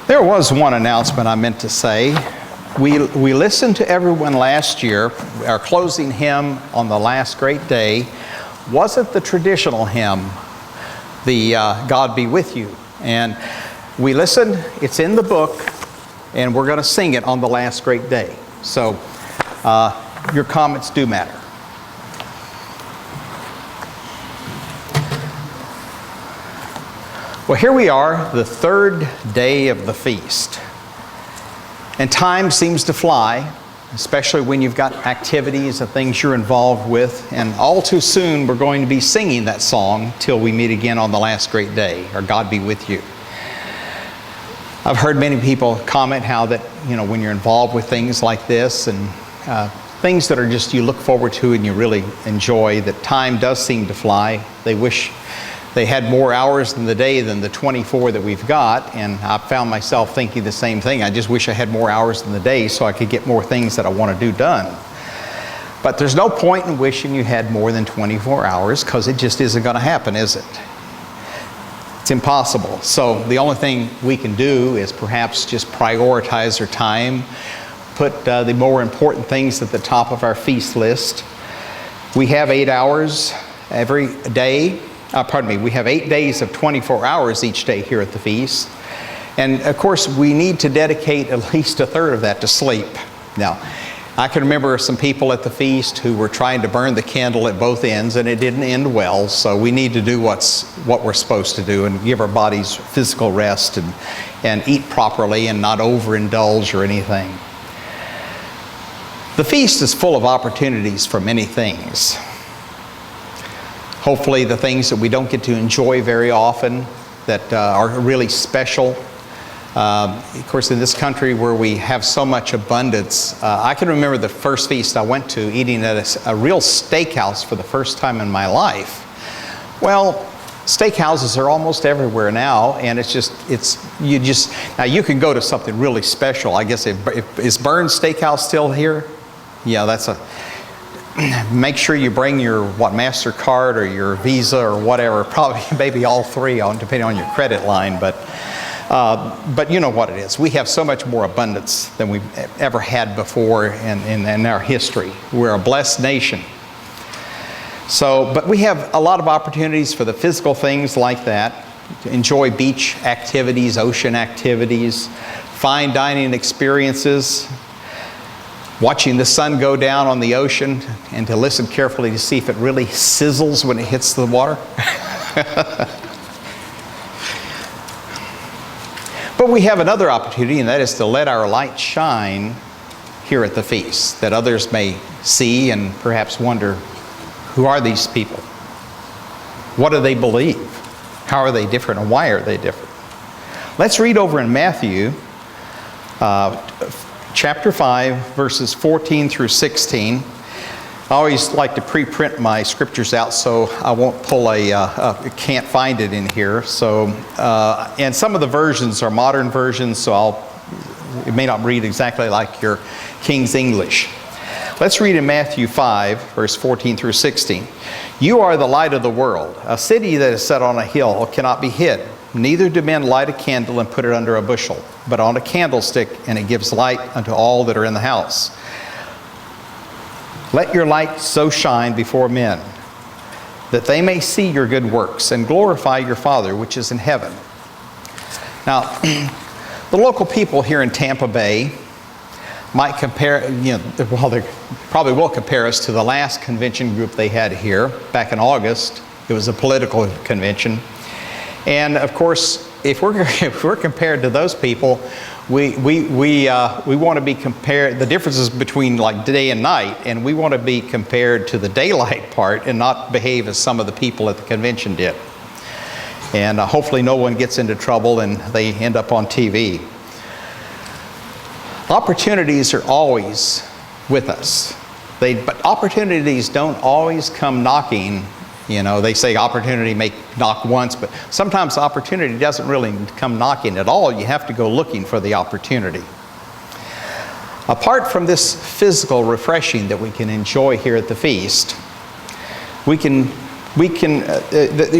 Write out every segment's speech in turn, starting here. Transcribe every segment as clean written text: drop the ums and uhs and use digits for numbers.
There was one announcement I meant to say. We listened to everyone last year. Our closing hymn on the last great day wasn't the traditional hymn, the God Be With You. And we listened, it's in the book, and we're going to sing it on the last great day. So your comments do matter. Well, here we are, the third day of the feast. And time seems to fly, especially when you've got activities and things you're involved with. And all too soon, we're going to be singing that song till we meet again on the last great day, or God Be With You. I've heard many people comment how that, when you're involved with things like this and things that are just you look forward to and you really enjoy, that time does seem to fly. They wish they had more hours in the day than the 24 that we've got, and I found myself thinking the same thing. I just wish I had more hours in the day so I could get more things that I want to do done. But there's no point in wishing you had more than 24 hours, because it just isn't going to happen, is it? It's impossible. So the only thing we can do is perhaps just prioritize our time, put the more important things at the top of our feast list. We have 8 hours every day. We have 8 days of 24 hours each day here at the feast. And of course, we need to dedicate at least a third of that to sleep. Now, I can remember some people at the feast who were trying to burn the candle at both ends, and it didn't end well. So we need to do what we're supposed to do and give our bodies physical rest and eat properly and not overindulge or anything. The feast is full of opportunities for many things. Hopefully the things that we don't get to enjoy very often that are really special. Of course, in this country where we have so much abundance, I can remember the first feast I went to eating at a real steakhouse for the first time in my life. Well, steakhouses are almost everywhere now, and now you can go to something really special. I guess, is Burns Steakhouse still here? Yeah, make sure you bring your MasterCard or your Visa or whatever, probably maybe all three, depending on your credit line, but you know what it is. We have so much more abundance than we've ever had before in our history. We're a blessed nation. But we have a lot of opportunities for the physical things like that, to enjoy beach activities, ocean activities, fine dining experiences, watching the sun go down on the ocean, and to listen carefully to see if it really sizzles when it hits the water. But we have another opportunity, and that is to let our light shine here at the feast, that others may see and perhaps wonder, who are these people? What do they believe? How are they different, and why are they different? Let's read over in Matthew chapter 5, verses 14 through 16. I always like to pre-print my scriptures out so I won't pull can't find it in here. So, and some of the versions are modern versions, so it may not read exactly like your King's English. Let's read in Matthew 5, verse 14 through 16. You are the light of the world. A city that is set on a hill cannot be hid. Neither do men light a candle and put it under a bushel, but on a candlestick, and it gives light unto all that are in the house. Let your light so shine before men, that they may see your good works and glorify your Father which is in heaven. Now, the local people here in Tampa Bay might compare, they probably will compare us to the last convention group they had here back in August. It was a political convention. And of course, if we're compared to those people, we want to be compared, the differences between like day and night, and we want to be compared to the daylight part and not behave as some of the people at the convention did. And hopefully no one gets into trouble and they end up on TV. Opportunities are always with us. But opportunities don't always come knocking. They say opportunity may knock once, but sometimes opportunity doesn't really come knocking at all. You have to go looking for the opportunity. Apart from this physical refreshing that we can enjoy here at the feast, we can we can,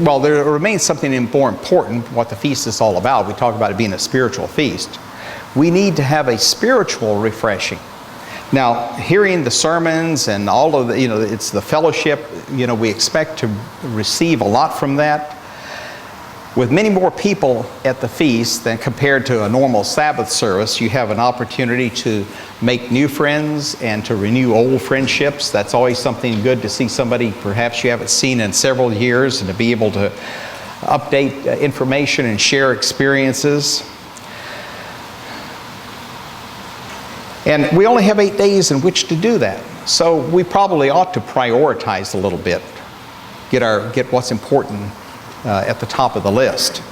well, there remains something more important, what the feast is all about. We talk about it being a spiritual feast. We need to have a spiritual refreshing. Now, hearing the sermons and all of the, it's the fellowship, we expect to receive a lot from that. With many more people at the feast than compared to a normal Sabbath service, you have an opportunity to make new friends and to renew old friendships. That's always something good to see somebody perhaps you haven't seen in several years, and to be able to update information and share experiences. And we only have 8 days in which to do that. So we probably ought to prioritize a little bit, get what's important at the top of the list.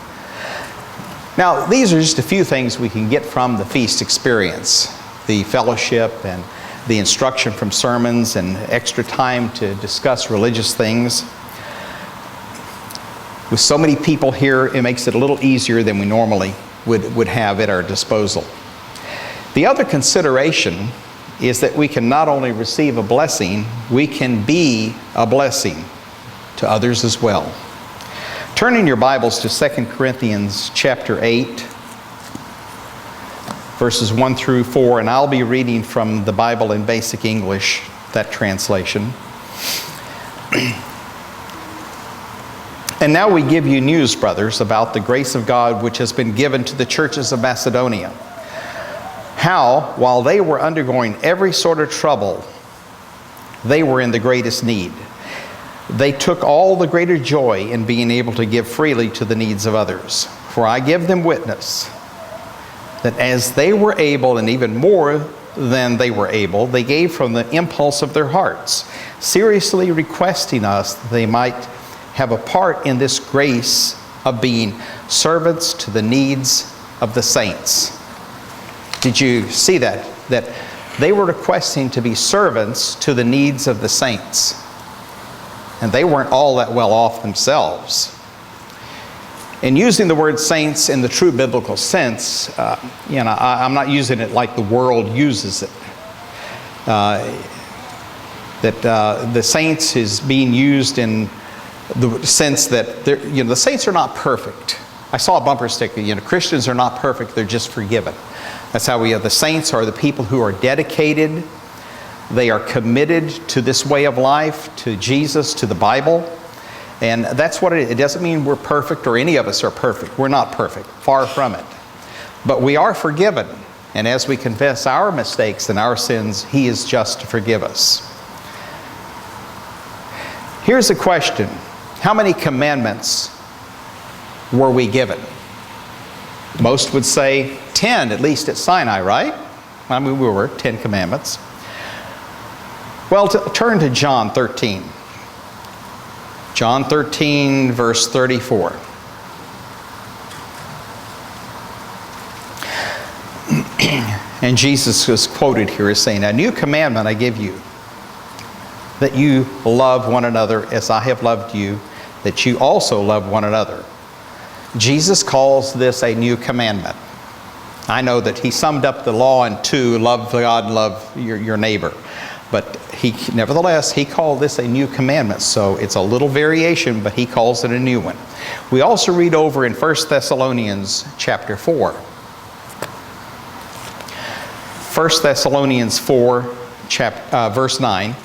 Now, these are just a few things we can get from the feast experience. The fellowship and the instruction from sermons and extra time to discuss religious things. With so many people here, it makes it a little easier than we normally would have at our disposal. The other consideration is that we can not only receive a blessing, we can be a blessing to others as well. Turn in your Bibles to 2 Corinthians chapter 8, verses 1 through 4, and I'll be reading from the Bible in Basic English, that translation. And now we give you news, brothers, about the grace of God which has been given to the churches of Macedonia. How, while they were undergoing every sort of trouble, they were in the greatest need. They took all the greater joy in being able to give freely to the needs of others. For I give them witness that as they were able, and even more than they were able, they gave from the impulse of their hearts, seriously requesting us that they might have a part in this grace of being servants to the needs of the saints. Did you see that? That they were requesting to be servants to the needs of the saints. And they weren't all that well off themselves. In using the word saints in the true biblical sense, I'm not using it like the world uses it. The saints is being used in the sense that the saints are not perfect. I saw a bumper sticker, Christians are not perfect, they're just forgiven. That's how we have the saints are the people who are dedicated. They are committed to this way of life, to Jesus, to the Bible. And that's what it doesn't mean we're perfect or any of us are perfect. We're not perfect, far from it. But we are forgiven. And as we confess our mistakes and our sins, He is just to forgive us. Here's a question. How many commandments were we given? Most would say 10, at least at Sinai, right? I mean, we were 10 commandments. Well, turn to John 13. John 13, verse 34. And Jesus is quoted here as saying, "A new commandment I give you, that you love one another as I have loved you, that you also love one another." Jesus calls this a new commandment. I know that He summed up the law in 2, love God and love your neighbor. But nevertheless, He called this a new commandment. So it's a little variation, but He calls it a new one. We also read over in 1 Thessalonians chapter 4. 1 Thessalonians 4, verse 9.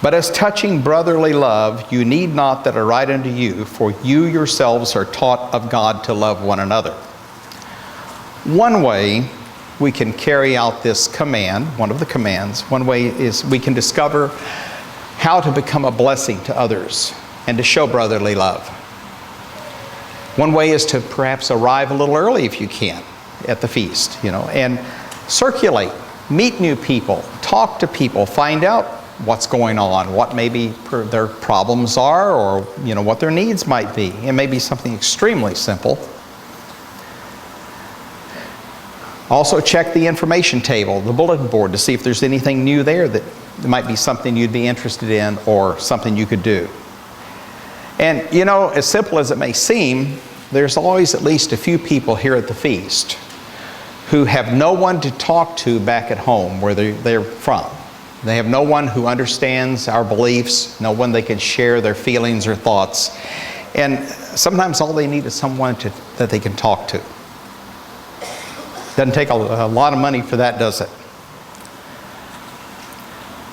"But as touching brotherly love, you need not that I write unto you, for you yourselves are taught of God to love one another." One way we can carry out this command, one of the commands, one way is we can discover how to become a blessing to others and to show brotherly love. One way is to perhaps arrive a little early if you can at the feast, and circulate, meet new people, talk to people, find out what's going on, what maybe their problems are, or what their needs might be. It may be something extremely simple. Also check the information table, the bulletin board, to see if there's anything new there that might be something you'd be interested in or something you could do. And as simple as it may seem, there's always at least a few people here at the feast who have no one to talk to back at home where they're from. They have no one who understands our beliefs, no one they can share their feelings or thoughts. And sometimes all they need is someone that they can talk to. Doesn't take a lot of money for that, does it?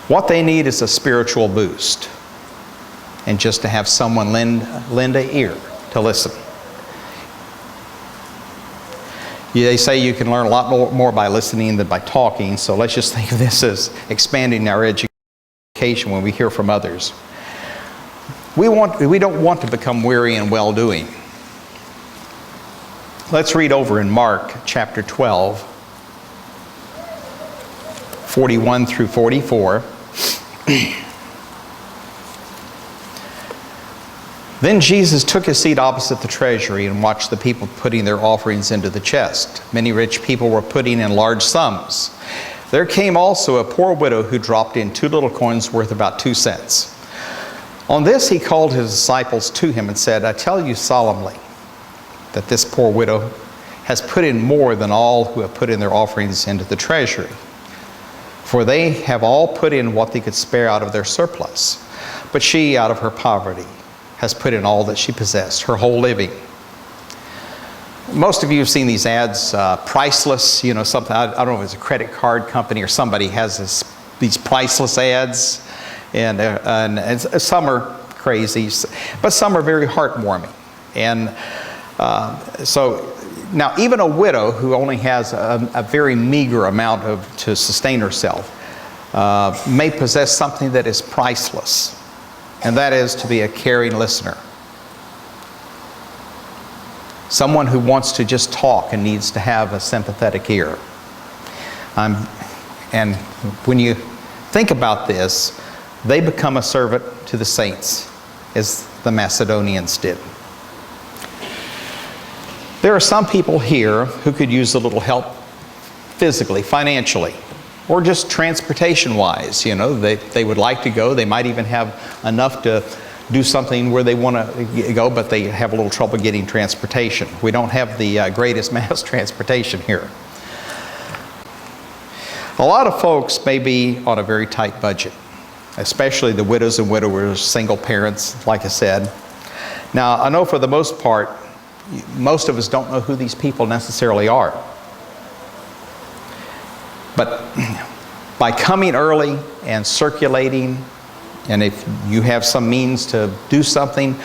What they need is a spiritual boost, and just to have someone lend an ear to listen. They say you can learn a lot more by listening than by talking, so let's just think of this as expanding our education when we hear from others. We don't want to become weary in well-doing. Let's read over in Mark chapter 12, 41 through 44. Then Jesus took his seat opposite the treasury and watched the people putting their offerings into the chest. Many rich people were putting in large sums. There came also a poor widow who dropped in 2 little coins worth about 2 cents. On this he called his disciples to him and said, I tell you solemnly that this poor widow has put in more than all who have put in their offerings into the treasury. For they have all put in what they could spare out of their surplus. But she, out of her poverty, has put in all that she possessed, her whole living. Most of you have seen these ads, priceless, something, I don't know if it's a credit card company or somebody has these priceless ads, and some are crazy, but some are very heartwarming. And so now even a widow who only has a very meager amount to sustain herself may possess something that is priceless. And that is to be a caring listener. Someone who wants to just talk and needs to have a sympathetic ear. And when you think about this, they become a servant to the saints, as the Macedonians did. There are some people here who could use a little help physically, financially, or just transportation-wise. They would like to go. They might even have enough to do something where they want to go, but they have a little trouble getting transportation. We don't have the greatest mass transportation here. A lot of folks may be on a very tight budget, especially the widows and widowers, single parents, like I said. Now, I know for the most part, most of us don't know who these people necessarily are. But by coming early and circulating, and if you have some means to do something,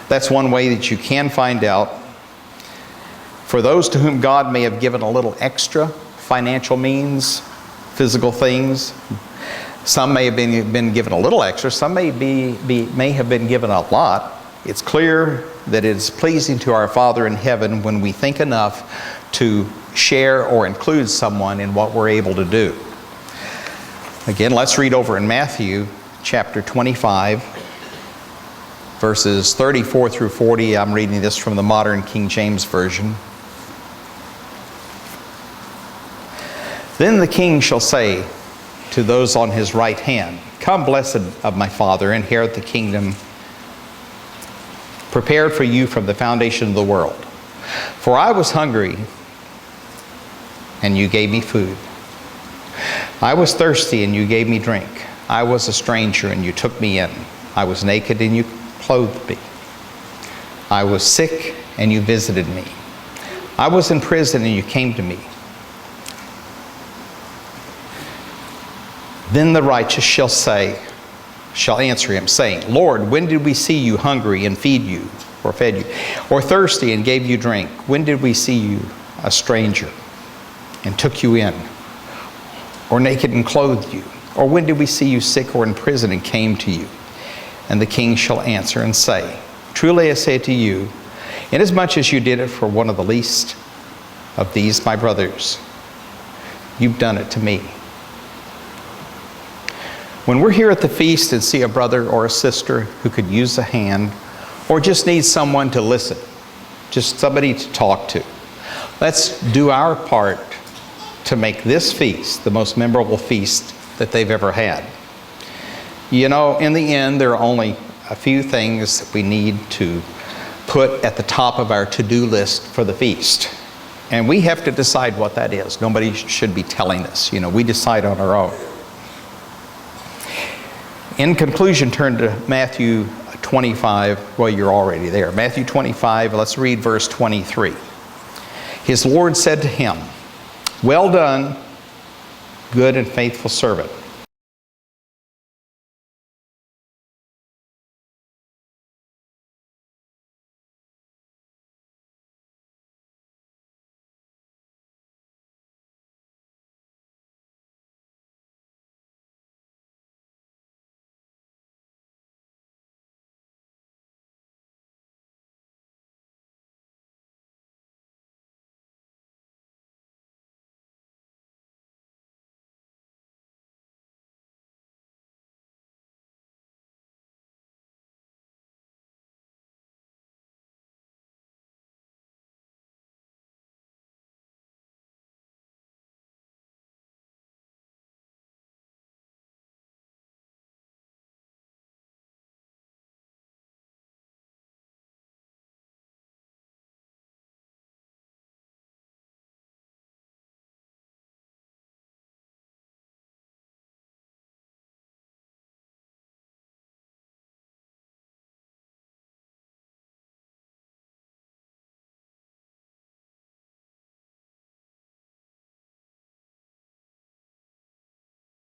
that's one way that you can find out. For those to whom God may have given a little extra financial means, physical things, some may have been given a little extra, some may have been given a lot. It's clear that it is pleasing to our Father in heaven when we think enough to share or include someone in what we're able to do. Again, let's read over in Matthew chapter 25, verses 34 through 40. I'm reading this from the modern King James Version. Then the king shall say to those on his right hand, Come, blessed of my Father, inherit the kingdom prepared for you from the foundation of the world. For I was hungry, and you gave me food. I was thirsty, and you gave me drink. I was a stranger, and you took me in. I was naked, and you clothed me. I was sick, and you visited me. I was in prison, and you came to me. Then the righteous shall answer him, saying, Lord, when did we see you hungry and feed you, or fed you, or thirsty and gave you drink? When did we see you a stranger and took you in, or naked and clothed you? Or when did we see you sick or in prison and came to you? And the king shall answer and say, Truly I say to you, inasmuch as you did it for one of the least of these my brothers, you've done it to me. When we're here at the feast and see a brother or a sister who could use a hand, or just needs someone to listen, just somebody to talk to, let's do our part to make this feast the most memorable feast that they've ever had. In the end, there are only a few things that we need to put at the top of our to-do list for the feast. And we have to decide what that is. Nobody should be telling us. We decide on our own. In conclusion, turn to Matthew 25. Well, you're already there. Matthew 25, let's read verse 23. His Lord said to him, "Well done, good and faithful servant.